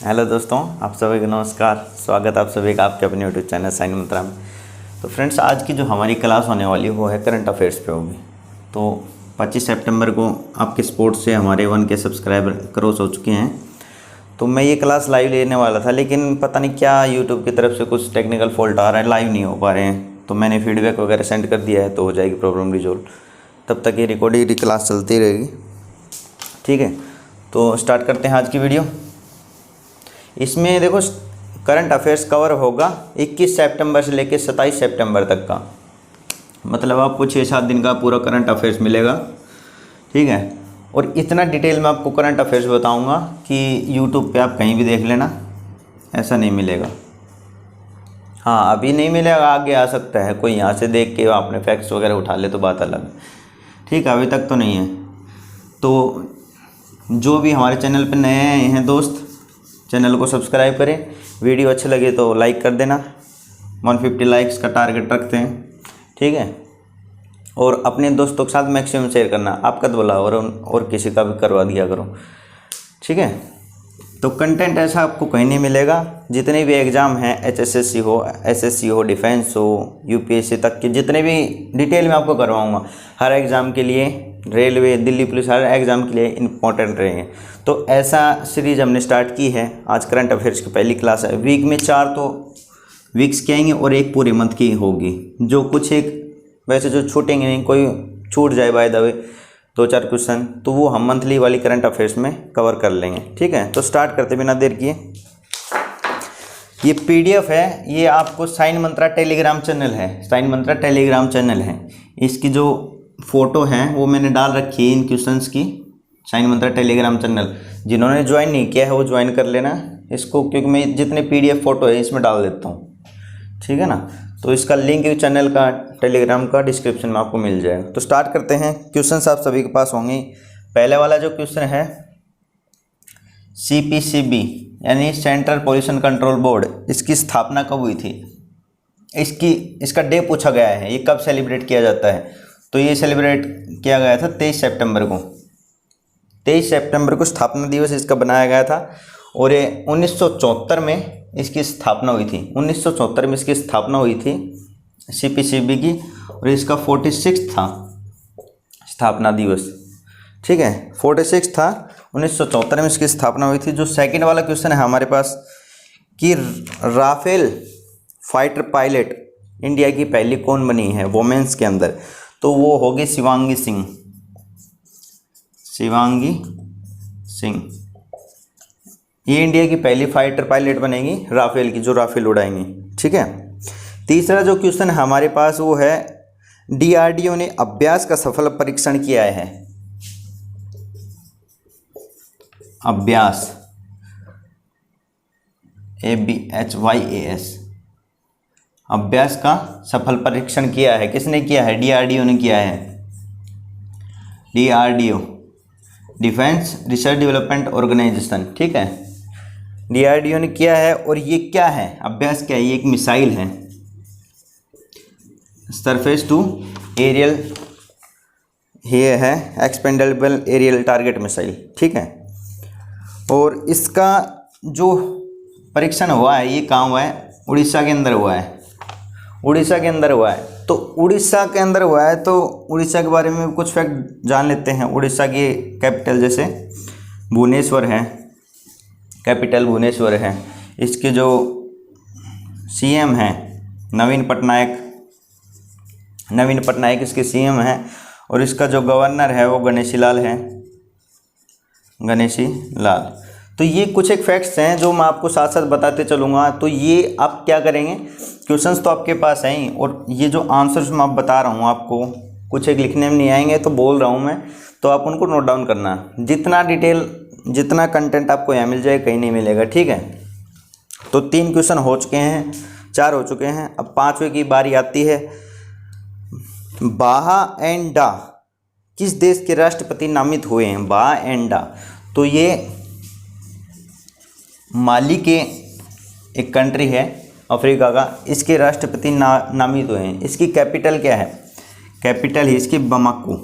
Hello दोस्तों, आप सभी को नमस्कार। स्वागत है आप सभी का आपके अपने यूट्यूब चैनल साइन मंत्रा में। तो फ्रेंड्स, आज की जो हमारी क्लास होने वाली वो है करंट अफेयर्स पे होगी। तो 25 सितंबर को आपके सपोर्ट से हमारे 1K सब्सक्राइबर क्रॉस हो चुके हैं। तो मैं ये क्लास लाइव लेने वाला था, लेकिन पता नहीं क्या यूट्यूब की तरफ से कुछ टेक्निकल फॉल्ट आ रहा है, लाइव नहीं हो पा रहे हैं। तो मैंने फीडबैक वगैरह सेंड कर दिया है, तो हो जाएगी प्रॉब्लम रिजोल्व। तब तक ये रिकॉर्डिंग क्लास चलती रहेगी, ठीक है। तो स्टार्ट करते हैं आज की वीडियो। इसमें देखो, करंट अफेयर्स कवर होगा 21 सितंबर से लेकर 27 सितंबर तक का, मतलब आपको 6-7 दिन का पूरा करंट अफेयर्स मिलेगा, ठीक है। और इतना डिटेल में आपको करंट अफेयर्स बताऊंगा कि यूट्यूब पे आप कहीं भी देख लेना, ऐसा नहीं मिलेगा। हाँ, अभी नहीं मिलेगा, आगे आ सकता है कोई यहाँ से देख के आपने फैक्ट्स वगैरह उठा ले तो बात अलग है, ठीक है। अभी तक तो नहीं है। तो जो भी हमारे चैनल पर नए आए हैं दोस्त, चैनल को सब्सक्राइब करें। वीडियो अच्छे लगे तो लाइक कर देना, 150 लाइक्स का टारगेट रखते हैं, ठीक है। और अपने दोस्तों के साथ मैक्सिमम शेयर करना, आपका तो बोला और किसी का भी करवा दिया करो, ठीक है। तो कंटेंट ऐसा आपको कहीं नहीं मिलेगा। जितने भी एग्ज़ाम हैं, HSSC हो, SSC हो, डिफेंस हो, UPSC तक के जितने भी डिटेल में आपको करवाऊँगा, हर एग्ज़ाम के लिए, रेलवे, दिल्ली पुलिस, हर एग्ज़ाम के लिए इम्पोर्टेंट रहेंगे। तो ऐसा सीरीज़ हमने स्टार्ट की है। आज करंट अफेयर्स की पहली क्लास है। वीक में 4 तो वीक्स की आएंगे और एक पूरे मंथ की होगी। जो कुछ एक वैसे जो छूटेंगे नहीं, कोई छूट जाए बाय द वे 2-4 क्वेश्चन, तो वो हम मंथली वाली करंट अफेयर्स में कवर कर लेंगे, ठीक है। तो स्टार्ट करते बिना देर किए। ये PDF है, ये आपको साइन मंत्रा टेलीग्राम चैनल है, साइन मंत्रा टेलीग्राम चैनल है। इसकी जो फ़ोटो है वो मैंने डाल रखी है इन क्वेश्चंस की। साइन मंत्रा टेलीग्राम चैनल जिन्होंने ज्वाइन नहीं किया है वो ज्वाइन कर लेना इसको, क्योंकि मैं जितने PDF फ़ोटो है इसमें डाल देता हूँ, ठीक है ना। तो इसका लिंक चैनल का, टेलीग्राम का डिस्क्रिप्शन में आपको मिल जाएगा। तो स्टार्ट करते हैं। क्वेश्चंस आप सभी के पास होंगे। पहले वाला जो क्वेश्चन है, CPCB यानी सेंट्रल पोल्यूशन कंट्रोल बोर्ड, इसकी स्थापना कब हुई थी? इसका डे पूछा गया है, ये कब सेलिब्रेट किया जाता है? तो ये सेलिब्रेट किया गया था 23 सितंबर को। 23 सितंबर को स्थापना दिवस इसका बनाया गया था। और ये 1974 में इसकी स्थापना हुई थी। 1974 में इसकी स्थापना हुई थी CPCB की, और इसका 46 था स्थापना दिवस, ठीक है। 46 था, 1974 में इसकी स्थापना हुई थी। जो सेकंड वाला क्वेश्चन है हमारे पास कि राफेल फाइटर पायलट इंडिया की पहली कौन बनी है वोमेंस के अंदर? तो वो होगी शिवांगी सिंह। शिवांगी सिंह ये इंडिया की पहली फाइटर पायलट बनेगी राफेल की, जो राफेल उड़ाएंगी, ठीक है। तीसरा जो क्वेश्चन है हमारे पास वो है, DRDO ने अभ्यास का सफल परीक्षण किया है। अभ्यास, ABHYAS, अभ्यास का सफल परीक्षण किया है। किसने किया है? DRDO ने किया है। DRDO, defence research development organisation, ठीक है। DRDO ने किया है। और ये क्या है? अभ्यास क्या है? ये एक मिसाइल है, सरफेस टू एरियल, ये है एक्सपेंडेबल एरियल टारगेट मिसाइल, ठीक है। और इसका जो परीक्षण हुआ है, ये कहाँ हुआ है? उड़ीसा के अंदर हुआ है। उड़ीसा के अंदर हुआ है। तो उड़ीसा के अंदर हुआ है, तो उड़ीसा के बारे में कुछ फैक्ट जान लेते हैं। उड़ीसा की कैपिटल जैसे भुवनेश्वर है, कैपिटल भुवनेश्वर है। इसके जो CM हैं नवीन पटनायक इसके CM हैं। और इसका जो गवर्नर है वो गणेशी लाल है, गणेशी लाल। तो ये कुछ एक फैक्ट्स हैं जो मैं आपको साथ साथ बताते चलूँगा। तो ये आप क्या करेंगे, क्वेश्चंस तो आपके पास हैं ही, और ये जो आंसर्स मैं आप बता रहा हूँ आपको, कुछ एक लिखने में नहीं आएंगे तो बोल रहा हूँ मैं, तो आप उनको नोट डाउन करना। जितना डिटेल, जितना कंटेंट आपको यहाँ मिल जाए कहीं नहीं मिलेगा, ठीक है। तो 3 क्वेश्चन हो चुके हैं, 4 हो चुके हैं। अब 5वें की बारी आती है। बाहा एंड डा किस देश के राष्ट्रपति नामित हुए हैं? बाहा एंड डा, तो ये माली के एक कंट्री है अफ्रीका का, इसके राष्ट्रपति नामित हुए हैं। इसकी कैपिटल क्या है? कैपिटल है इसकी बमाको।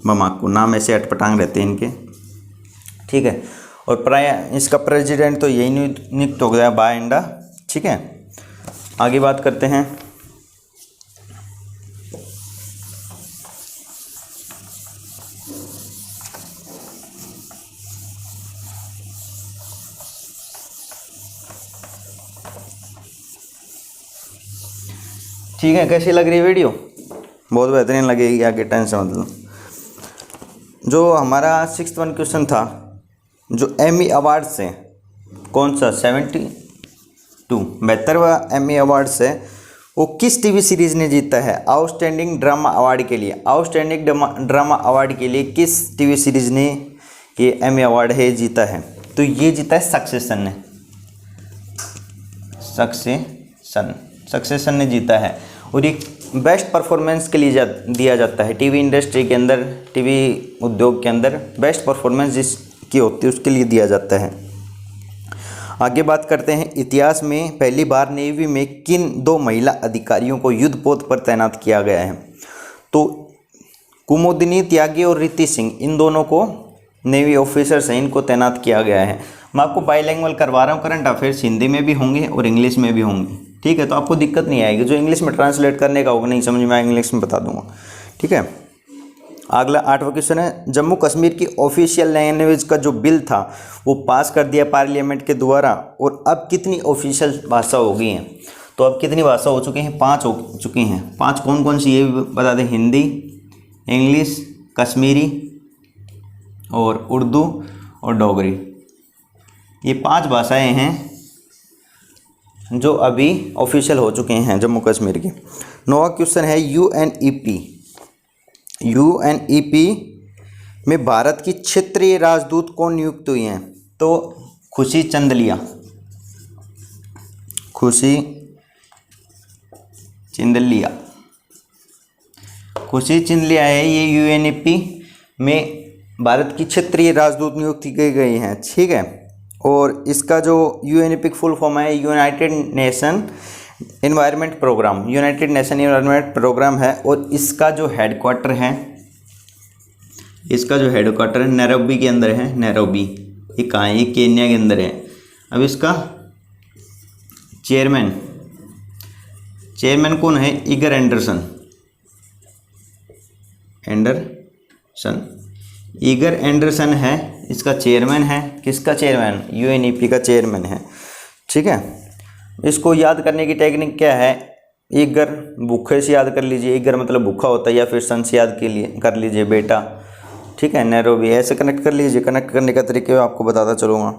बमाको नाम ऐसे अटपटांग रहते हैं इनके, ठीक है। और प्राय इसका प्रेसिडेंट तो यही नियुक्त हो गया बाइंडा, ठीक है। आगे बात करते हैं। ठीक है, कैसी लग रही है वीडियो? बहुत बेहतरीन लगेगी, आगे टेंशन मतलब। जो हमारा 6th क्वेश्चन था, जो एमी अवार्ड से कौन सा 72वां एमी अवार्ड से वो किस टीवी सीरीज ने जीता है आउटस्टैंडिंग ड्रामा अवार्ड के लिए? आउटस्टैंडिंग ड्रामा अवार्ड के लिए किस टीवी सीरीज ने ये एमी अवार्ड है जीता है? तो ये जीता है सक्सेशन ने, सक्सेशन ने जीता है। और ये बेस्ट परफॉर्मेंस के लिए दिया जाता है टीवी इंडस्ट्री के अंदर, टीवी उद्योग के अंदर बेस्ट परफॉर्मेंस जिसकी होती है उसके लिए दिया जाता है। आगे बात करते हैं। इतिहास में पहली बार नेवी में किन 2 महिला अधिकारियों को युद्धपोत पर तैनात किया गया है? तो कुमुदिनी त्यागी और रीति सिंह, इन दोनों को नेवी ऑफिसर्स हैं, इनको तैनात किया गया है। मैं आपको बाईलैंग्वेज करवा रहा हूँ, करंट अफेयर्स हिंदी में भी होंगे और इंग्लिश में भी होंगे, ठीक है। तो आपको दिक्कत नहीं आएगी, जो इंग्लिश में ट्रांसलेट करने का होगा नहीं समझ में आएगा इंग्लिश में बता दूंगा, ठीक है। अगला 8वां क्वेश्चन है। जम्मू कश्मीर की ऑफिशियल लैंग्वेज का जो बिल था वो पास कर दिया पार्लियामेंट के द्वारा, और अब कितनी ऑफिशियल भाषा हो गई हैं? तो अब कितनी भाषा हो चुकी हैं? 5 हो चुकी हैं। 5 कौन कौन सी ये भी बता दें? हिंदी, इंग्लिश, कश्मीरी और उर्दू और डोगरी। ये 5 भाषाएं हैं जो अभी ऑफिशियल हो चुके हैं जम्मू कश्मीर की। 9वां क्वेश्चन है। यूएनईपी में भारत की क्षेत्रीय राजदूत कौन नियुक्त हुई हैं? तो खुशी चंदलिया है ये यूएनईपी में भारत की क्षेत्रीय राजदूत नियुक्त की गई हैं, ठीक है। और इसका जो यूएनईपी फुल फॉर्म है यूनाइटेड नेशन एनवायरनमेंट प्रोग्राम है। और इसका जो हेडक्वार्टर है नैरोबी के अंदर है। नैरोबी ये कहाँ है? ये केन्या के अंदर है। अब इसका चेयरमैन कौन है? ईगर एंडरसन है इसका चेयरमैन है। किसका चेयरमैन? यूएनईपी का चेयरमैन है, ठीक है। इसको याद करने की टेक्निक क्या है? ईगर भूखे से याद कर लीजिए, ईगर मतलब भूखा होता है, या फिर सन से याद कर लीजिए बेटा, ठीक है। नैरोबी ऐसे कनेक्ट कर लीजिए। कनेक्ट करने का तरीके आपको बताता चलूँगा।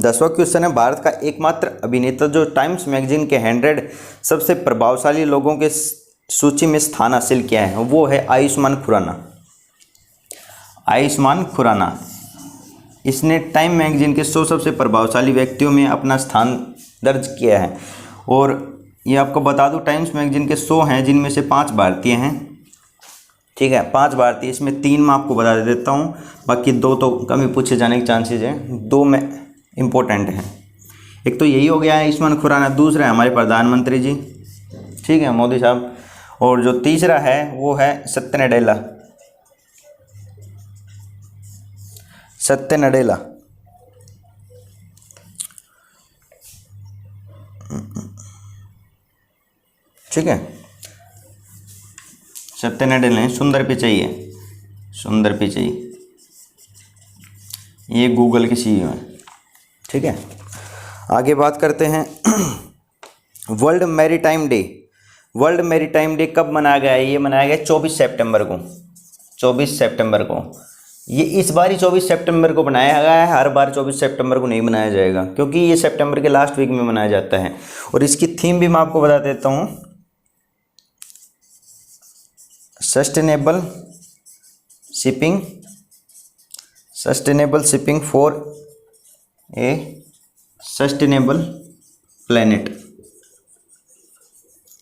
10वां क्वेश्चन है। भारत का एकमात्र अभिनेता जो टाइम्स मैगजीन के 100 सबसे प्रभावशाली लोगों के सूची में स्थान हासिल किया है वो है आयुष्मान खुराना। इसने टाइम मैगजीन के 100 सबसे प्रभावशाली व्यक्तियों में अपना स्थान दर्ज किया है। और ये आपको बता दूं टाइम्स मैगजीन के 100 हैं जिनमें से 5 भारतीय हैं, ठीक है। 5 भारतीय, इसमें 3 मैं आपको बता देता हूँ, बाकी 2 तो कम ही पूछे जाने के चांसेस हैं। 2 में इम्पोर्टेंट हैं। एक तो यही हो गया है आयुष्मान खुराना, दूसरा है हमारे प्रधानमंत्री जी, ठीक है, मोदी साहब। और जो तीसरा है वो है सत्य नडेला, ठीक है। सत्य नडेला नहीं, सुंदर पिचाई ये गूगल के सीईओ हैं, ठीक है। आगे बात करते हैं। वर्ल्ड मैरीटाइम डे कब मनाया गया है? ये मनाया गया 24 सितंबर को। ये इस बार ही 24 सितंबर को बनाया गया है, हर बार 24 सितंबर को नहीं मनाया जाएगा क्योंकि ये सितंबर के लास्ट वीक में मनाया जाता है। और इसकी थीम भी मैं आपको बता देता हूँ, sustainable shipping for a sustainable planet,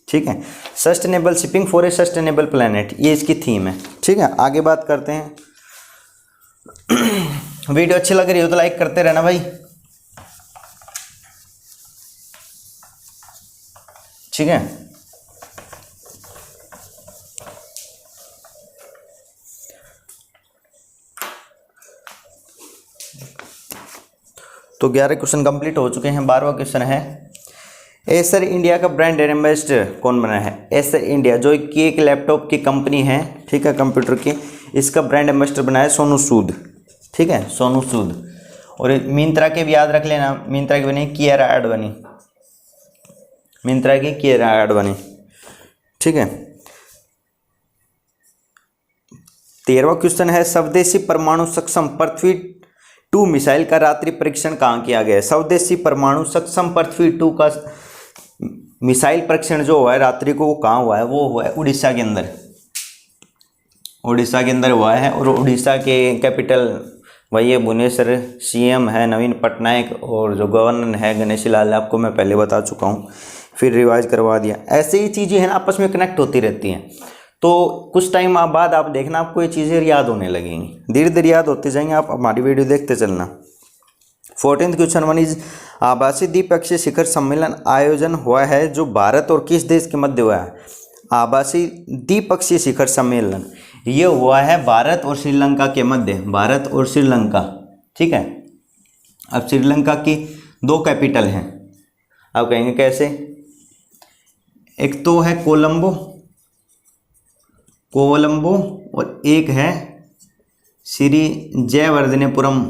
ठीक है। Sustainable shipping for a sustainable planet, ये इसकी थीम है, ठीक है। आगे बात करते हैं। वीडियो अच्छी लग रही हो तो लाइक करते रहना भाई, ठीक है। तो 11 क्वेश्चन कंप्लीट हो चुके हैं। 12वां क्वेश्चन है, एसर इंडिया का ब्रांड एम्बेसडर कौन बना है? एसर इंडिया जो कि एक लैपटॉप की कंपनी है, ठीक है, कंप्यूटर की, इसका ब्रांड एम्बेसडर बना है सोनू सूद, ठीक है, सोनू सूद। और मिंत्रा के भी याद रख लेना, मिंत्रा की बनी कियारा आडवाणी, मिंत्रा की कियारा आडवाणी, ठीक है। 13वां क्वेश्चन है, स्वदेशी परमाणु सक्षम पृथ्वी 2 मिसाइल का रात्रि परीक्षण कहाँ किया गया है? स्वदेशी परमाणु सक्षम पृथ्वी 2 का मिसाइल परीक्षण जो हुआ है रात्रि को, वो कहाँ हुआ है? वो हुआ है उड़ीसा के अंदर, उड़ीसा के अंदर हुआ है। और उड़ीसा के कैपिटल वही है भुवनेश्वर, सीएम है नवीन पटनायक, और जो गवर्नर है गणेशी लाल, आपको मैं पहले बता चुका हूँ, फिर रिवाइज करवा दिया। ऐसे ही चीज़ें हैं ना, आपस में कनेक्ट होती रहती हैं। तो कुछ टाइम बाद आप देखना, आपको ये चीज़ें याद होने लगेंगी, धीरे धीरे याद होते जाएंगे, आप हमारी वीडियो देखते चलना। 14th क्वेश्चन वन इज, आभासी द्विपक्षीय शिखर सम्मेलन आयोजन हुआ है जो भारत और किस देश के मध्य हुआ है? आभासी द्विपक्षीय शिखर सम्मेलन ये हुआ है भारत और श्रीलंका के मध्य, भारत और श्रीलंका, ठीक है। अब श्रीलंका की 2 कैपिटल हैं, आप कहेंगे कैसे? एक तो है कोलंबो, कोलंबो, और एक है श्री जयवर्धनेपुरम,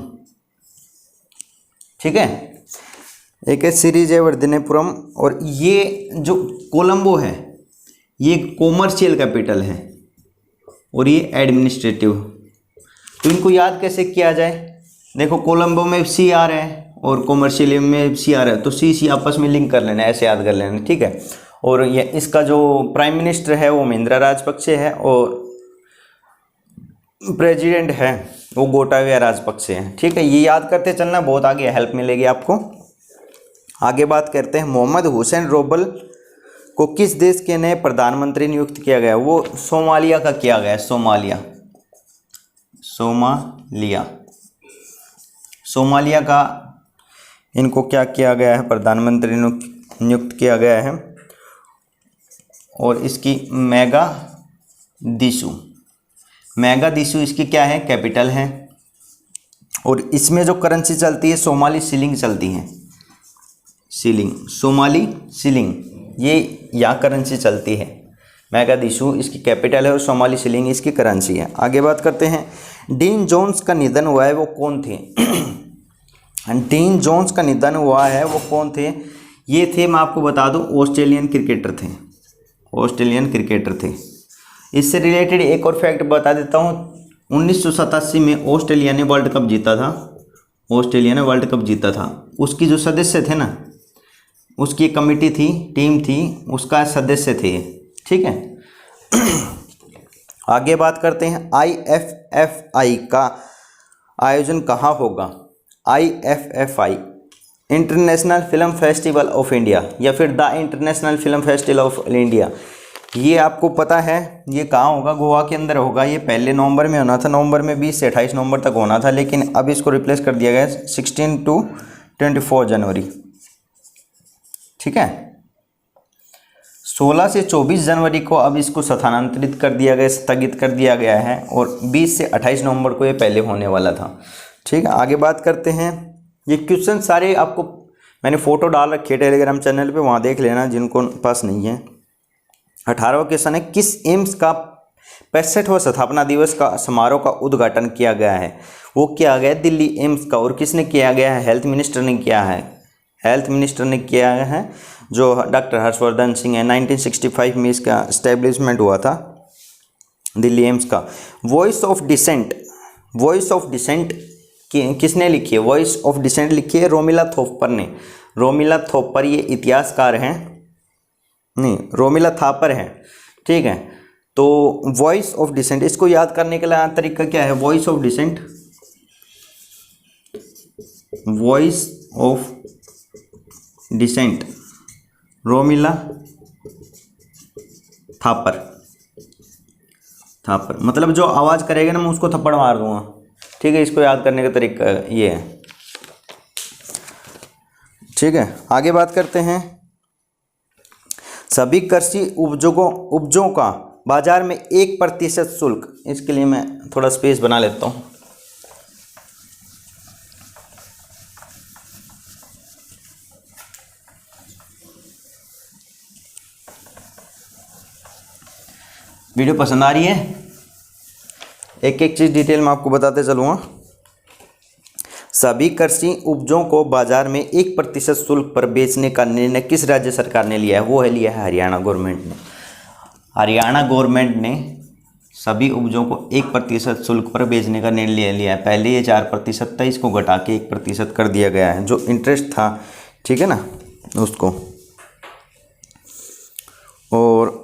ठीक है, एक है श्री जयवर्धनेपुरम। और ये जो कोलंबो है ये कॉमर्शियल कैपिटल है और ये एडमिनिस्ट्रेटिव। तो इनको याद कैसे किया जाए? देखो कोलंबो में सी आ रहा है और कॉमर्शियल में सी आ रहा है, तो सी आपस में लिंक कर लेना, ऐसे याद कर लेना, ठीक है। और ये इसका जो प्राइम मिनिस्टर है वो महिंद्रा राजपक्षे है और प्रेसिडेंट है वो गोटाबया राजपक्षे है, ठीक है। ये याद करते चलना, बहुत आगे हेल्प मिलेगी आपको। आगे बात करते हैं, मोहम्मद हुसैन रोबल को किस देश के नए प्रधानमंत्री नियुक्त किया गया? वो सोमालिया का किया गया है, सोमालिया, सोमालिया, सोमालिया का इनको क्या किया गया है? प्रधानमंत्री नियुक्त किया गया है। और इसकी मोगादिशु, मोगादिशु इसकी क्या है? कैपिटल है। और इसमें जो करेंसी चलती है सोमाली शिलिंग चलती है, शिलिंग, सोमाली शिलिंग, ये यहाँ करेंसी चलती है। मोगादिशु इसकी कैपिटल है और सोमाली शिलिंग इसकी करेंसी है। आगे बात करते हैं, डीन जोन्स का निधन हुआ है वो कौन थे? डीन जोन्स का निधन हुआ है वो कौन थे? ये थे, मैं आपको बता दूं, ऑस्ट्रेलियन क्रिकेटर थे, ऑस्ट्रेलियन क्रिकेटर थे। इससे रिलेटेड एक और फैक्ट बता देता हूँ, 1987 में ऑस्ट्रेलिया ने वर्ल्ड कप जीता था, ऑस्ट्रेलिया ने वर्ल्ड कप जीता था। उसकी जो सदस्य थे ना, उसकी एक कमेटी थी, टीम थी, उसका सदस्य थे, ठीक है। आगे बात करते हैं, IFFI का आयोजन कहाँ होगा? IFFI international film festival of India या फिर the international film festival of India, ये आपको पता है ये कहाँ होगा? गोवा के अंदर होगा। ये पहले नवंबर में होना था, नवंबर में 20 से 28 नवंबर तक होना था, लेकिन अब इसको रिप्लेस कर दिया गया 16 to 24 जनवरी, ठीक है। 16 से 24 जनवरी को अब इसको स्थानांतरित कर दिया गया, स्थगित कर दिया गया है, और 20 से 28 नवंबर को ये पहले होने वाला था, ठीक है। आगे बात करते हैं, ये क्वेश्चन सारे आपको मैंने फ़ोटो डाल रखे है टेलीग्राम चैनल पे, वहाँ देख लेना जिनको पास नहीं है। 18वां क्वेश्चन है, किस एम्स का 65वां स्थापना दिवस का समारोह का उद्घाटन किया गया है? वो किया गया दिल्ली एम्स का। और किसने किया गया है? हेल्थ मिनिस्टर ने किया है, हेल्थ मिनिस्टर ने किया है, जो डॉक्टर हर्षवर्धन सिंह है। 1965 में इसका इस्टेब्लिशमेंट हुआ था दिल्ली एम्स का। Voice of dissent, voice of dissent किसने लिखी है? वॉइस ऑफ डिसेंट लिखी है रोमिला थॉपर ने। रोमिला थॉपर ये इतिहासकार हैं, नहीं रोमिला थापर है, ठीक है। तो वॉइस ऑफ डिसेंट, इसको याद करने के लिए तरीका क्या है? Voice of dissent, voice of dissent, Romila Thapar, Thapar मतलब जो आवाज़ करेगा ना मैं उसको थप्पड़ मार दूंगा, ठीक है। इसको याद करने का तरीका ये है, ठीक है। आगे बात करते हैं, सभी कृषि उपजों का बाजार में 1% शुल्क, इसके लिए मैं थोड़ा स्पेस बना लेता हूँ। वीडियो पसंद आ रही है? एक एक चीज़ डिटेल में आपको बताते चलूँगा। सभी कृषि उपजों को बाजार में 1% शुल्क पर बेचने का निर्णय किस राज्य सरकार ने लिया है? वो है लिया है हरियाणा गवर्नमेंट ने। हरियाणा गवर्नमेंट ने सभी उपजों को 1% शुल्क पर बेचने का निर्णय लिया है। पहले ये 4% था, इसको घटा के 1% कर दिया गया है। जो इंटरेस्ट था, ठीक है ना, उसको। और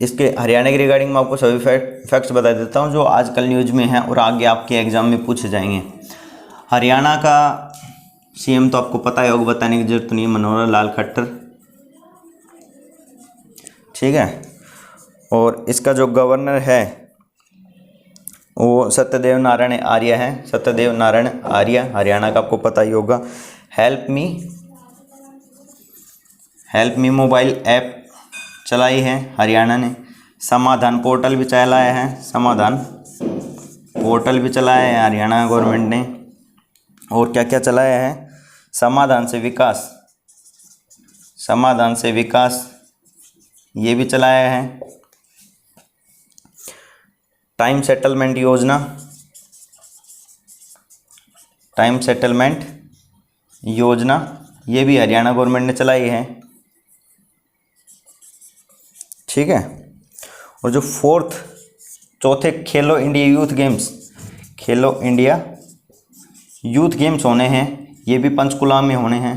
इसके हरियाणा के रिगार्डिंग मैं आपको सभी फैक्ट्स बता देता हूँ जो आजकल न्यूज़ में हैं और आगे आपके एग्जाम में पूछे जाएंगे। हरियाणा का सीएम तो आपको पता ही होगा, बताने की जरूरत नहीं है, मनोहर लाल खट्टर, ठीक है। और इसका जो गवर्नर है वो सत्यदेव नारायण आर्य है। सत्यदेव नारायण आर्य हरियाणा का आपको पता ही होगा। हेल्प मी मोबाइल ऐप चलाई है हरियाणा ने। समाधान पोर्टल भी चलाया है, समाधान पोर्टल भी चलाया है हरियाणा गवर्नमेंट ने। और क्या क्या चलाया है? समाधान से विकास ये भी चलाया है। टाइम सेटलमेंट योजना ये भी हरियाणा गवर्नमेंट ने चलाई है, ठीक है। और जो चौथे खेलो इंडिया यूथ गेम्स होने हैं, ये भी पंचकुला में होने हैं।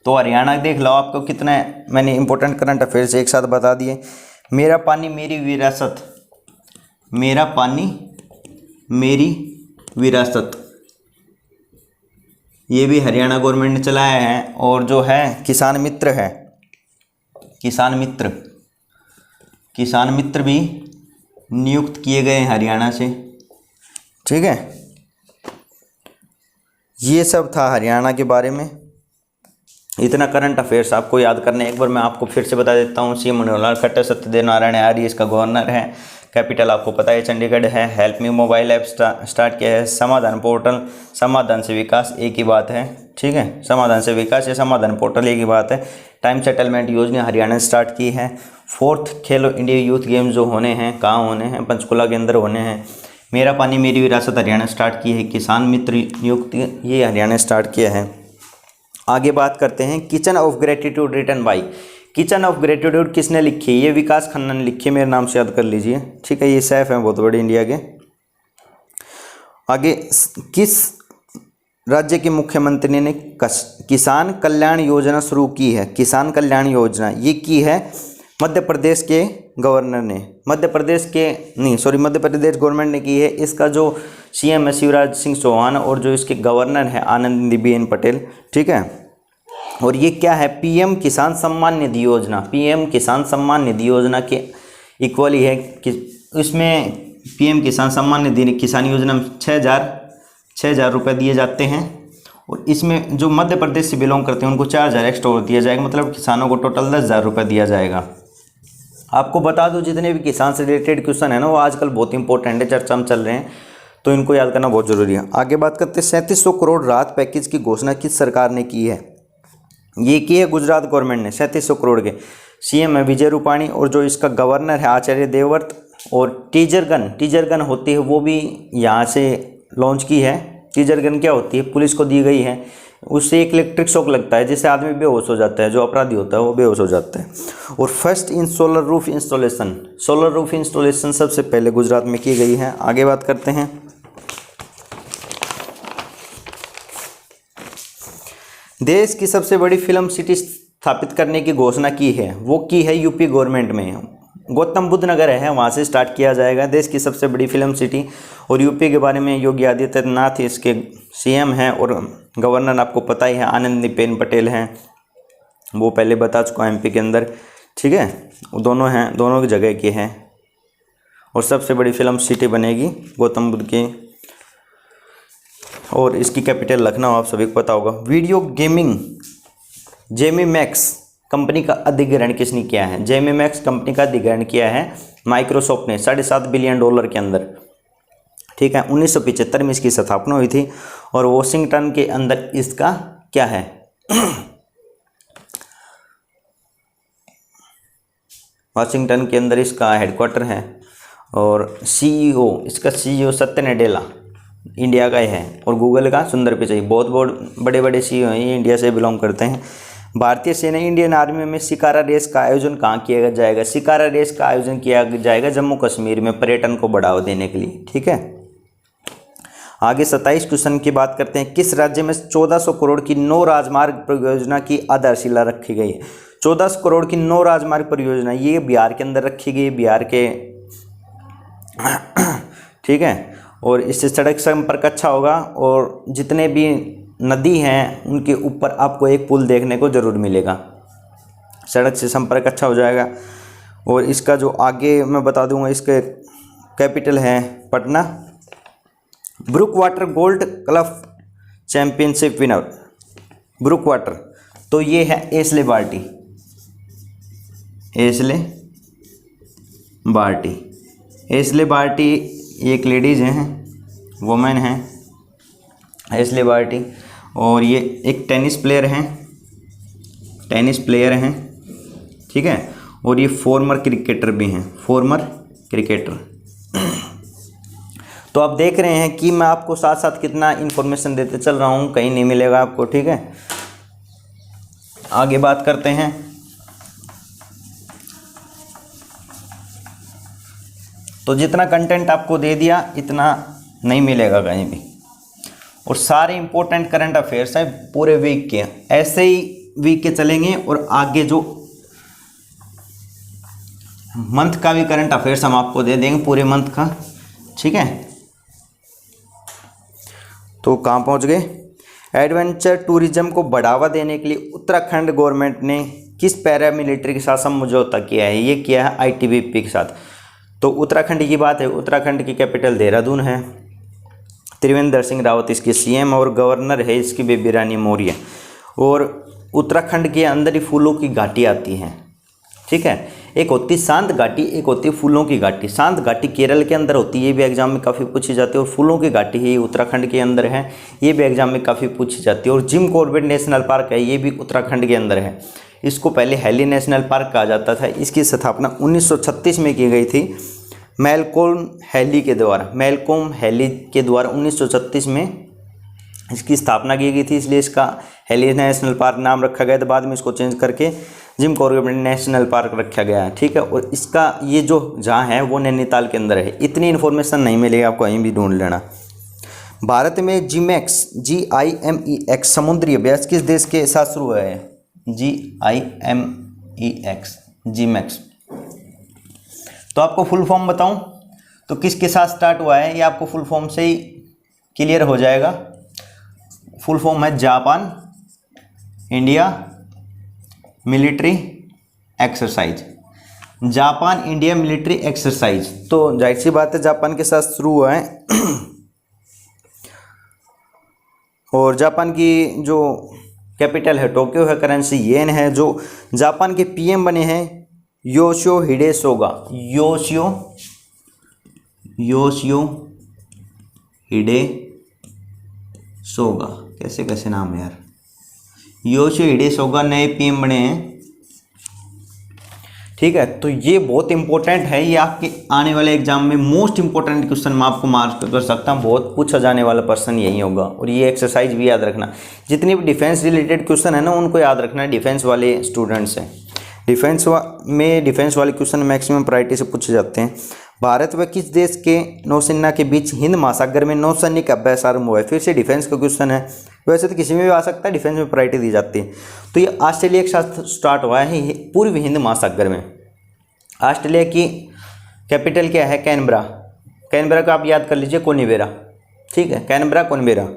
तो हरियाणा देख लो आपको कितना मैंने इंपॉर्टेंट करंट अफेयर्स एक साथ बता दिए। मेरा पानी मेरी विरासत ये भी हरियाणा गवर्नमेंट ने चलाया है। और जो है किसान मित्र भी नियुक्त किए गए हैं हरियाणा से, ठीक है। ये सब था हरियाणा के बारे में। इतना करंट अफेयर्स आपको याद करने, एक बार मैं आपको फिर से बता देता हूँ। सीएम मनोहर लाल खट्टर सत्यदेव नारायण आर्य इसका गवर्नर है। कैपिटल आपको पता है चंडीगढ़ है। Help me mobile app start किया है। समाधान पोर्टल, समाधान से विकास एक ही बात है, ठीक है। समाधान से विकास या समाधान पोर्टल एक ही बात है। टाइम सेटलमेंट योजना हरियाणा ने स्टार्ट की है। 4th खेलो इंडिया यूथ गेम्स जो होने हैं, कहाँ होने हैं? पंचकुला के अंदर होने हैं। मेरा पानी मेरी विरासत हरियाणा स्टार्ट की है। किसान मित्र नियुक्ति ये हरियाणा ने स्टार्ट किया है। आगे बात करते हैं kitchen of gratitude written by. Kitchen of gratitude किसने लिखी? ये विकास खन्ना ने लिखी है, मेरे नाम से याद कर लीजिए, ठीक है। ये सैफ है बहुत बड़े इंडिया के। आगे किस राज्य के मुख्यमंत्री ने किसान कल्याण योजना शुरू की है? किसान कल्याण योजना ये की है मध्य प्रदेश के गवर्नर ने। मध्य प्रदेश गवर्नमेंट ने की है। इसका जो सीएम है शिवराज सिंह चौहान और जो इसके गवर्नर है आनंदीबेन पटेल, ठीक है। और ये क्या है? पीएम किसान सम्मान निधि योजना। पीएम किसान सम्मान निधि योजना के इक्वल ही है कि इसमें पीएम किसान सम्मान निधि किसान योजना में 6,000 रुपये दिए जाते हैं। और इसमें जो मध्य प्रदेश से बिलोंग करते हैं उनको 4,000 एक्स्ट्रा और दिया जाएगा, मतलब किसानों को टोटल 10,000 रुपये दिया जाएगा। आपको बता दूं जितने भी किसान से रिलेटेड क्वेश्चन है ना वो आजकल बहुत इंपॉर्टेंट है, चर्चा में चल रहे हैं, तो इनको याद करना बहुत ज़रूरी है। आगे बात करते हैं 3700 करोड़ राहत पैकेज की घोषणा किस सरकार ने की है? ये की है गुजरात गवर्नमेंट ने। 3700 करोड़ के सीएम है विजय रूपाणी और जो इसका गवर्नर है आचार्य देवव्रत। और टीजर गन होती है वो भी यहाँ से लॉन्च की है। टीजर गन क्या होती है? पुलिस को दी गई है, उससे एक इलेक्ट्रिक शॉक लगता है जिससे आदमी बेहोश हो जाता है, जो अपराधी होता है वो बेहोश हो जाता है। और first in solar roof installation सबसे पहले गुजरात में की गई है। आगे बात करते हैं देश की सबसे बड़ी फिल्म सिटी स्थापित करने की घोषणा की है, वो की है यूपी गवर्नमेंट में। गौतम बुद्ध नगर है, वहाँ से स्टार्ट किया जाएगा देश की सबसे बड़ी फिल्म सिटी। और यूपी के बारे में योगी आदित्यनाथ इसके सीएम हैं और गवर्नर आपको पता ही है आनंदीबेन पटेल हैं, वो पहले बता चुका एमपी के अंदर, ठीक है। दोनों हैं, दोनों की जगह की है। और सबसे बड़ी फिल्म सिटी बनेगी गौतम बुद्ध की और इसकी कैपिटल लखनऊ, आप सभी को पता होगा। वीडियो गेमिंग जेमीमैक्स कंपनी का अधिग्रहण किसने किया है? जेमीमैक्स कंपनी का अधिग्रहण किया है माइक्रोसॉफ्ट ने $7.5 बिलियन के अंदर, ठीक है। 1975 में इसकी स्थापना हुई थी और वॉशिंगटन के अंदर इसका क्या है वाशिंगटन के अंदर इसका हेडक्वार्टर है। और सीईओ, इसका सीईओ सत्य नडेला इंडिया का ही है। और गूगल का सुंदर पिचाई, बहुत बहुत बड़े बड़े सीईओ हैं, ये इंडिया से बिलोंग करते हैं। भारतीय सेना इंडियन आर्मी में शिकारा रेस का आयोजन कहाँ किया जाएगा? शिकारा रेस का आयोजन किया जाएगा जम्मू कश्मीर में, पर्यटन को बढ़ावा देने के लिए। ठीक है, आगे 27 क्वेश्चन की बात करते हैं। किस राज्य में 1400 करोड़ की 9 राजमार्ग परियोजना की आधारशिला रखी गई है? 1400 करोड़ की 9 राजमार्ग परियोजना ये बिहार के अंदर रखी गई, बिहार के ठीक है। और इससे सड़क संपर्क अच्छा होगा और जितने भी नदी हैं उनके ऊपर आपको एक पुल देखने को ज़रूर मिलेगा, सड़क से संपर्क अच्छा हो जाएगा। और इसका जो आगे मैं बता दूंगा, इसके कैपिटल है Patna. Brookwater gold club championship winner, Brookwater, तो ये है Ashleigh Barty, Ashleigh Barty. Ashleigh Barty एक लेडीज़ हैं, वुमेन हैं एस्ले बार्टी। और ये एक टेनिस प्लेयर हैं, टेनिस प्लेयर हैं, ठीक है। और ये फॉर्मर क्रिकेटर भी हैं, फॉर्मर क्रिकेटर। तो आप देख रहे हैं कि मैं आपको साथ साथ कितना इन्फॉर्मेशन देते चल रहा हूँ, कहीं नहीं मिलेगा आपको, ठीक है। आगे बात करते हैं। तो जितना कंटेंट आपको दे दिया इतना नहीं मिलेगा कहीं भी। और सारे इंपॉर्टेंट करंट अफेयर्स हैं पूरे वीक के, ऐसे ही वीक के चलेंगे। और आगे जो मंथ का भी करंट अफेयर्स हम आपको दे देंगे, पूरे मंथ का, ठीक है। तो कहाँ पहुँच गए? एडवेंचर टूरिज्म को बढ़ावा देने के लिए उत्तराखंड गवर्नमेंट ने किस पैरामिलिट्री के साथ समझौता किया है? ये किया है आईटीबीपी के साथ। तो उत्तराखंड की बात है, उत्तराखंड की कैपिटल देहरादून है। त्रिवेंद्र सिंह रावत इसके सीएम और गवर्नर है इसकी बेबी रानी मौर्य। और उत्तराखंड के अंदर ही फूलों की घाटी आती है, ठीक है। एक होती शांत घाटी, एक होती है फूलों की घाटी। शांत घाटी केरल के अंदर होती है, ये भी एग्जाम में काफ़ी पूछी जाती है। और फूलों की घाटी ही उत्तराखंड के अंदर है, ये भी एग्जाम में काफ़ी पूछी जाती है। और जिम कॉर्बेट नेशनल पार्क है, ये भी उत्तराखंड के अंदर है। इसको पहले हैली नेशनल पार्क कहा जाता था। इसकी स्थापना 1936 में की गई थी मैलकोम हैली के द्वारा। मैलकोम हैली के द्वारा 1936 में इसकी स्थापना की गई थी, इसलिए इसका हैली नेशनल पार्क नाम रखा गया था। बाद में इसको चेंज करके जिम कॉर्बेट नेशनल पार्क रखा गया है, ठीक है। और इसका ये जो जहाँ है वो नैनीताल के अंदर है। इतनी इन्फॉर्मेशन नहीं मिलेगी आपको, कहीं भी ढूंढ लेना। भारत में जीमैक्स GIMEX समुद्री अभ्यास किस देश के साथ शुरू हुआ है? GIMEX Gmax. तो आपको फुल फॉर्म बताऊं तो किसके साथ स्टार्ट हुआ है, ये आपको फुल फॉर्म से ही क्लियर हो जाएगा। फुल फॉर्म है Japan India military exercise, Japan India military exercise. तो जाहिर सी बात है जापान के साथ शुरू हुआ है। और जापान की जो कैपिटल है टोक्यो है, करेंसी येन है। जो जापान के PM बने हैं योशिहिडे सोगा, योशिहिडे सोगा, कैसे कैसे नाम है यार। योशिहिडे सोगा नए PM बने हैं, ठीक है। तो ये बहुत इंपॉर्टेंट है, ये आपके आने वाले एग्जाम में मोस्ट इंपॉर्टेंट क्वेश्चन मैं आपको मार्क कर सकता हूँ। बहुत पूछा जाने वाला पर्सन यही होगा। और ये एक्सरसाइज भी याद रखना, जितनी भी डिफेंस रिलेटेड क्वेश्चन है ना उनको याद रखना है, डिफेंस वाले स्टूडेंट्स हैं। डिफेंस वाले क्वेश्चन मैक्सिमम प्रायोरिटी से पूछे जाते हैं। भारत व किस देश के नौसेना के बीच हिंद महासागर में नौसैनिक अभ्यास आरंभ हुआ है? फिर से डिफेंस का क्वेश्चन है, वैसे तो किसी में भी आ सकता है, डिफेंस में प्रायोरिटी दी जाती है। तो ये ऑस्ट्रेलिया के साथ स्टार्ट हुआ है पूर्व हिंद महासागर में। ऑस्ट्रेलिया की कैपिटल क्या है? कैनबरा। कैनबरा का आप याद कर लीजिए, कोनिबेरा, ठीक है, कैनबरा कोनिबेरा,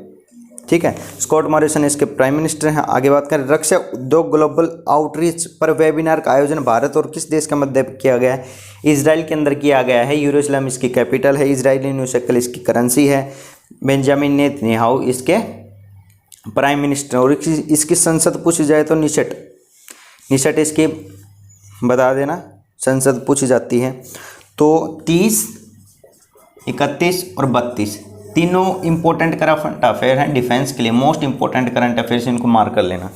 ठीक है। स्कॉट मॉरिसन इसके प्राइम मिनिस्टर हैं। आगे बात करें, रक्षा उद्योग ग्लोबल आउटरीच पर वेबिनार का आयोजन भारत और किस देश के मध्य किया गया है? इजराइल के अंदर किया गया है। यरूशलेम इसकी कैपिटल है। इजरायली न्यू शेकल इसकी करेंसी है। बेंजामिन नेतन्याहू इसके प्राइम मिनिस्टर। और इसकी संसद पूछी जाए तो निषद इसकी बता देना, संसद पूछी जाती है। तो 30, 31 और 32 तीनों इंपॉर्टेंट करंट अफेयर हैं डिफेंस के लिए, मोस्ट इंपॉर्टेंट करंट अफेयर्स, इनको मार्क कर लेना।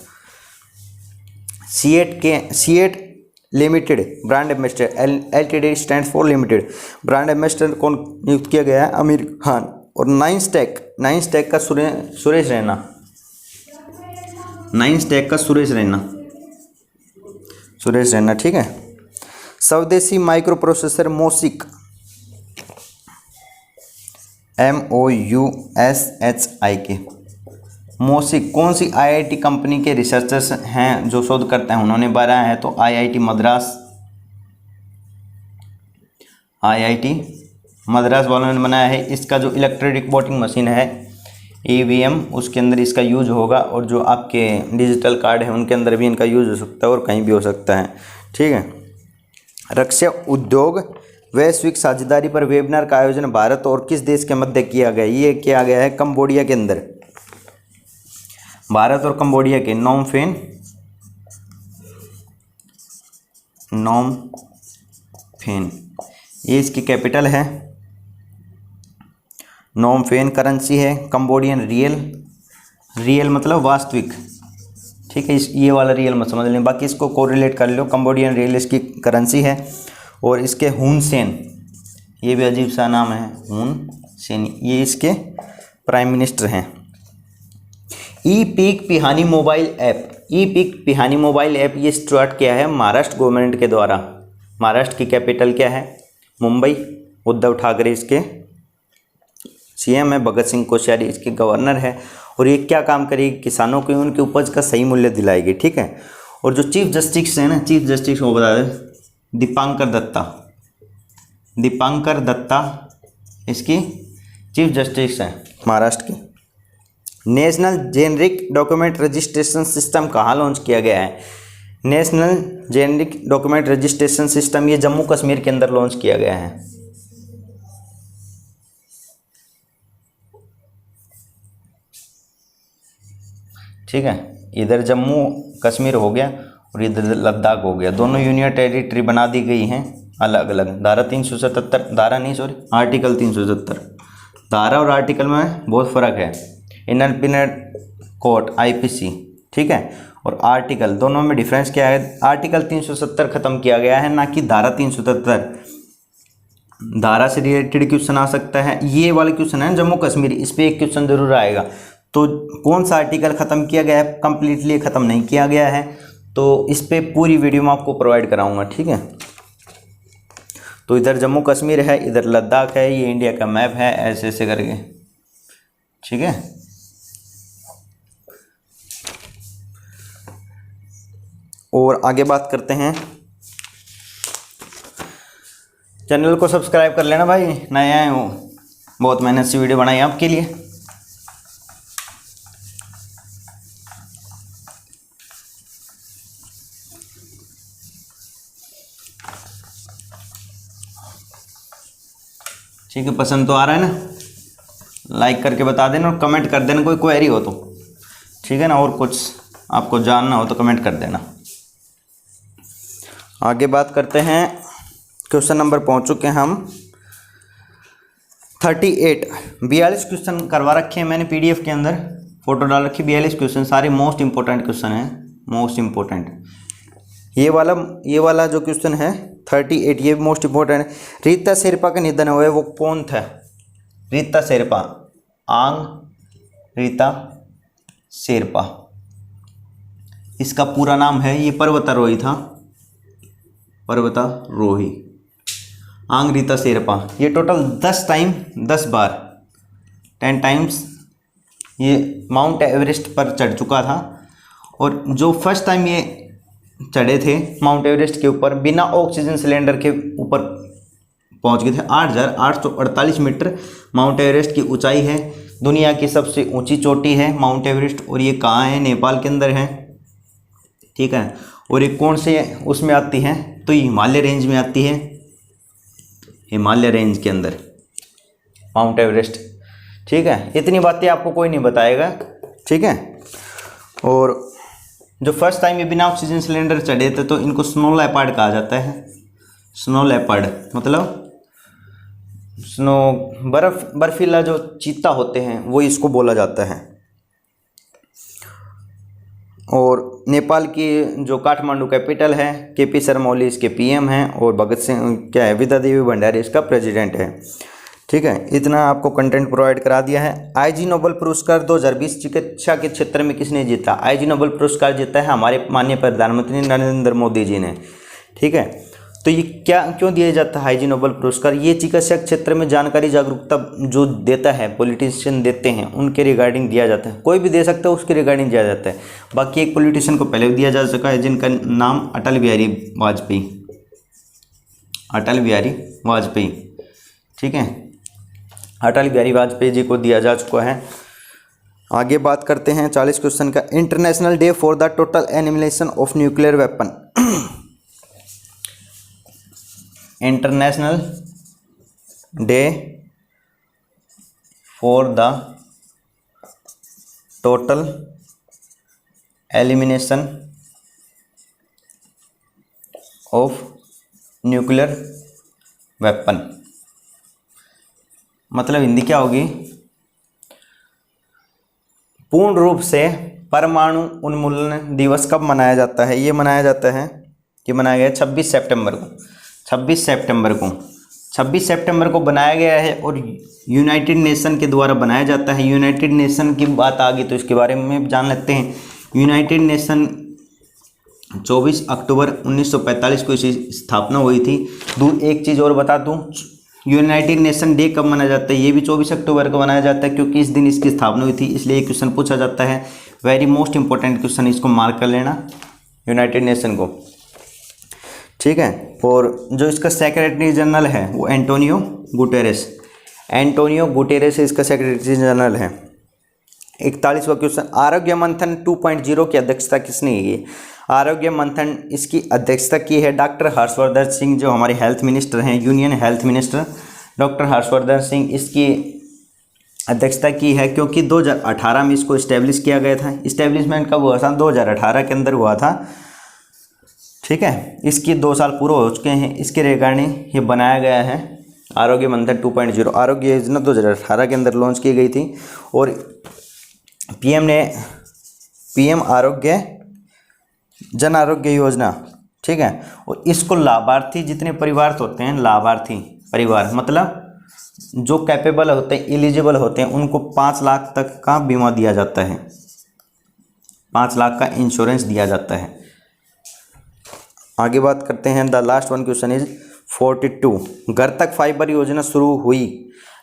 CEAT limited brand ambassador, LTD stand for limited. Brand ambassador कौन नियुक्त किया गया है? आमिर खान। और नाइन्स टेक का सुरेश रैना। नाइन्स टेक का सुरेश रैना, ठीक है। स्वदेशी micro processor mosaic, MOUSHIK, mosaic कौन सी IIT कंपनी के रिसर्चर्स हैं जो शोध करते हैं उन्होंने बनाया है? तो IIT मद्रास वालों ने बनाया है। इसका जो इलेक्ट्रॉनिक वोटिंग मशीन है EVM, उसके अंदर इसका यूज होगा, और जो आपके डिजिटल कार्ड है उनके अंदर भी इनका यूज हो सकता है और कहीं भी हो सकता है, ठीक है। रक्षा उद्योग वैश्विक साझेदारी पर वेबिनार का आयोजन भारत और किस देश के मध्य किया गया? ये किया गया है कंबोडिया के अंदर। भारत और कंबोडिया के नोम फेन, ये इसकी कैपिटल है। नोम फेन करेंसी है। कंबोडियन रियल मतलब वास्तविक, ठीक है। ये वाला रियल मत समझ लें, बाकी इसको कोरिलेट कर लो। कंबोडियन रियल इसकी करेंसी है। और इसके हुन सेन, ये भी अजीब सा नाम है, हुन सेन, ये इसके प्राइम मिनिस्टर हैं। ई पीक पिहानी मोबाइल ऐप ये स्टार्ट किया है महाराष्ट्र गवर्नमेंट के द्वारा। महाराष्ट्र की कैपिटल क्या है? मुंबई। उद्धव ठाकरे इसके CM है। भगत सिंह कोश्यारी इसके गवर्नर है। और ये क्या काम करेगी? किसानों को उनकी उपज का सही मूल्य दिलाएगी, ठीक है। और जो चीफ जस्टिस है ना, चीफ जस्टिस वो बता दें, दीपांकर दत्ता इसकी चीफ जस्टिस है महाराष्ट्र की। National generic document registration system कहाँ लॉन्च किया गया है? National generic document registration system ये जम्मू कश्मीर के अंदर लॉन्च किया गया है। ठीक है, इधर जम्मू कश्मीर हो गया और इधर लद्दाख हो गया। दोनों यूनियन टेरिटरी बना दी गई हैं अलग अलग। आर्टिकल 370। धारा और आर्टिकल में बहुत फ़र्क है। इंडियन पिनल कोड IPC, ठीक है, और आर्टिकल दोनों में डिफरेंस क्या है? आर्टिकल 370 खत्म किया गया है, ना कि धारा 377। धारा से रिलेटेड क्वेश्चन आ सकता है। ये वाला क्वेश्चन है जम्मू कश्मीर, इस पर एक क्वेश्चन जरूर आएगा। तो कौन सा आर्टिकल ख़त्म किया गया है? कंप्लीटली ख़त्म नहीं किया गया है, तो इस पर पूरी वीडियो मैं आपको प्रोवाइड कराऊंगा, ठीक है। तो इधर जम्मू कश्मीर है, इधर लद्दाख है, ये इंडिया का मैप है, ऐसे ऐसे करके, ठीक है। और आगे बात करते हैं। चैनल को सब्सक्राइब कर लेना भाई, नए आए हो, बहुत मेहनत से वीडियो बनाई आपके लिए। ठीक है, पसंद तो आ रहा है ना? लाइक करके बता देना और कमेंट कर देना कोई क्वेरी हो तो, ठीक है ना। और कुछ आपको जानना हो तो कमेंट कर देना। आगे बात करते हैं। क्वेश्चन नंबर पहुंच चुके हैं हम 42 क्वेश्चन करवा रखे हैं मैंने PDF के अंदर, फोटो डाल रखी। 42 क्वेश्चन सारे मोस्ट इंपॉर्टेंट क्वेश्चन हैं, मोस्ट इंपॉर्टेंट। ये वाला जो क्वेश्चन है 38, ये मोस्ट इंपॉर्टेंट है। रीता शेरपा का निधन हुआ है, वो कौन था? रीता शेरपा, रीता शेरपा, इसका पूरा नाम है, ये पर्वतारोही था, पर्वतारोही रीता शेरपा। ये टोटल 10 बार 10 टाइम्स ये माउंट एवरेस्ट पर चढ़ चुका था। और जो फर्स्ट टाइम ये चढ़े थे माउंट एवरेस्ट के ऊपर, बिना ऑक्सीजन सिलेंडर के ऊपर पहुंच गए थे। 8,848 मीटर माउंट एवरेस्ट की ऊंचाई है। दुनिया की सबसे ऊंची चोटी है माउंट एवरेस्ट, और ये कहाँ है? नेपाल के अंदर है, ठीक है। और ये कौन से उसमें आती है? तो ये हिमालय रेंज में आती है, हिमालय रेंज के अंदर माउंट एवरेस्ट, ठीक है। इतनी बातें आपको कोई नहीं बताएगा, ठीक है। और जो फर्स्ट टाइम ये बिना ऑक्सीजन सिलेंडर चढ़े थे तो इनको स्नो लेपर्ड कहा जाता है। स्नो लेपर्ड मतलब बर्फीला जो चीता होते हैं वो इसको बोला जाता है। और नेपाल की जो काठमांडू कैपिटल है, केपी शर्मा ओली इसके पीएम हैं और भगत सिंह क्या है, विद्या देवी भंडारी इसका प्रेसिडेंट है। ठीक है, इतना आपको कंटेंट प्रोवाइड करा दिया है। आईजी नोबेल पुरस्कार 2020 चिकित्सा के क्षेत्र में किसने जीता? आईजी नोबेल पुरस्कार जीता है हमारे माननीय प्रधानमंत्री नरेंद्र मोदी जी ने। ठीक है, तो ये क्या क्यों दिया जाता है आईजी नोबेल पुरस्कार? ये चिकित्सा क्षेत्र में जानकारी जागरूकता जो देता है, पॉलिटिशियन देते हैं, उनके रिगार्डिंग दिया जाता है। कोई भी दे सकता है, उसके रिगार्डिंग दिया जाता है। बाकी एक पॉलिटिशियन को पहले भी दिया जा चुका है जिनका नाम अटल बिहारी वाजपेयी, अटल बिहारी वाजपेयी। ठीक है, अटल बिहारी वाजपेयी जी को दिया जा चुका है। आगे बात करते हैं 40 क्वेश्चन का। International day for the total elimination of nuclear weapon. International day for the total elimination of nuclear weapon, मतलब हिंदी क्या होगी? पूर्ण रूप से परमाणु उन्मूलन दिवस कब मनाया जाता है? ये मनाया जाता है कि मनाया गया 26 सितंबर को। 26 सितंबर को बनाया गया है और यूनाइटेड नेशन के द्वारा बनाया जाता है। यूनाइटेड नेशन की बात आ गई तो इसके बारे में जान लेते हैं। यूनाइटेड नेशन 24 अक्टूबर 1945 को इसकी स्थापना हुई थी। एक चीज़ और बता दूं, यूनाइटेड नेशन डे कब मनाया जाता है? ये भी 24 अक्टूबर को मनाया जाता है क्योंकि इस दिन इसकी स्थापना हुई थी, इसलिए ये क्वेश्चन पूछा जाता है। वेरी मोस्ट इंपॉर्टेंट क्वेश्चन, इसको मार्क कर लेना, यूनाइटेड नेशन को। ठीक है, और जो इसका सेक्रेटरी जनरल है वो एंटोनियो गुटेरेस इसका सेक्रेटरी जनरल है। 41वां क्वेश्चन, आरोग्य मंथन 2.0 की अध्यक्षता किसने की? आरोग्य मंथन इसकी अध्यक्षता की है डॉक्टर हर्षवर्धन सिंह, जो हमारे हेल्थ मिनिस्टर हैं, union health minister doctor Harshvardhan Singh इसकी अध्यक्षता की है क्योंकि 2018 में इसको इस्टेब्लिश किया गया था। इस्टेब्लिशमेंट कब हुआ था? 2018 के अंदर हुआ था। ठीक है, इसकी 2 साल पूरे हो चुके हैं। इसके रिगार्डिंग ये बनाया गया है आरोग्य मंथन 2.0। आरोग्य योजना 2018 के अंदर लॉन्च की गई थी और पीएम आरोग्य जन आरोग्य योजना। ठीक है, और इसको लाभार्थी जितने परिवार होते हैं, लाभार्थी परिवार मतलब जो कैपेबल होते हैं, एलिजिबल होते हैं, उनको 5 लाख तक का बीमा दिया जाता है, 5 लाख का इंश्योरेंस दिया जाता है। आगे बात करते हैं। The last one question is 42। घर तक फाइबर योजना शुरू हुई।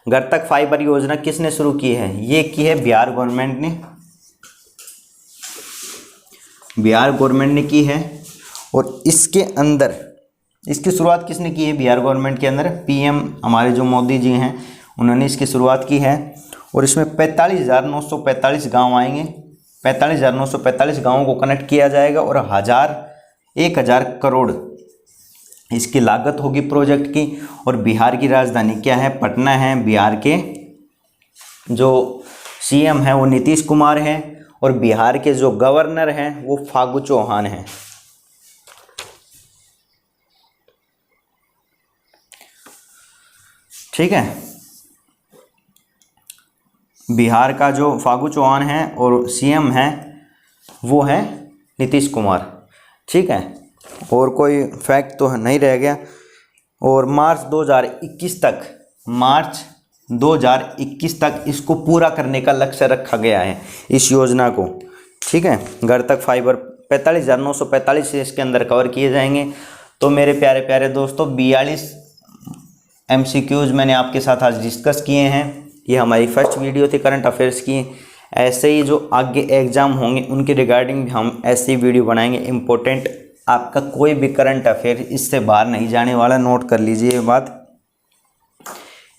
घर तक फाइबर योजना किसने शुरू की है? ये की है बिहार गवर्नमेंट ने, बिहार गवर्नमेंट ने की है। और इसके अंदर इसकी शुरुआत किसने की है? बिहार गवर्नमेंट के अंदर पीएम हमारे जो मोदी जी हैं उन्होंने इसकी शुरुआत की है। और इसमें 45,945 गाँव आएंगे, 45,945 गाँवों को कनेक्ट किया जाएगा और 1,000 करोड़ इसकी लागत होगी प्रोजेक्ट की। और बिहार की राजधानी क्या है? पटना है। बिहार के जो सीएम है वो नीतीश कुमार हैं और बिहार के जो गवर्नर हैं वो फागू चौहान हैं। ठीक है, बिहार का जो फागू चौहान है और सीएम है वो है नीतीश कुमार। ठीक है, और कोई फैक्ट तो नहीं रह गया। और मार्च 2021 तक इसको पूरा करने का लक्ष्य रखा गया है इस योजना को। ठीक है, घर तक फाइबर 45,945 से इसके अंदर कवर किए जाएंगे। तो मेरे प्यारे प्यारे दोस्तों, 42 MCQs मैंने आपके साथ आज डिस्कस किए हैं। ये हमारी फर्स्ट वीडियो थी करंट अफेयर्स की। ऐसे ही जो आगे एग्ज़ाम होंगे उनके रिगार्डिंग भी हम ऐसी ही वीडियो बनाएंगे। इम्पोर्टेंट आपका कोई भी करंट अफेयर इससे बाहर नहीं जाने वाला, नोट कर लीजिए ये बात।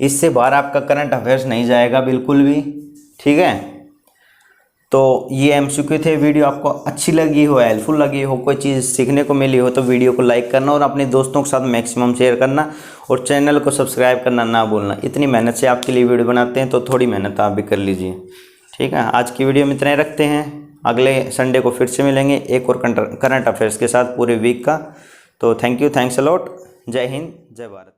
इससे बाहर आपका करंट अफेयर्स नहीं जाएगा बिल्कुल भी। ठीक है, तो ये MCQ थे। वीडियो आपको अच्छी लगी हो, हेल्पफुल लगी हो, कोई चीज़ सीखने को मिली हो तो वीडियो को लाइक करना और अपने दोस्तों के साथ मैक्सिमम शेयर करना और चैनल को सब्सक्राइब करना ना भूलना। इतनी मेहनत से आपके लिए वीडियो बनाते हैं तो थोड़ी मेहनत आप भी कर लीजिए। ठीक है, आज की वीडियो में इतना ही रखते हैं। अगले संडे को फिर से मिलेंगे एक और करंट अफेयर्स के साथ पूरे वीक का। तो थैंक्स अ लॉट। जय हिंद, जय भारत।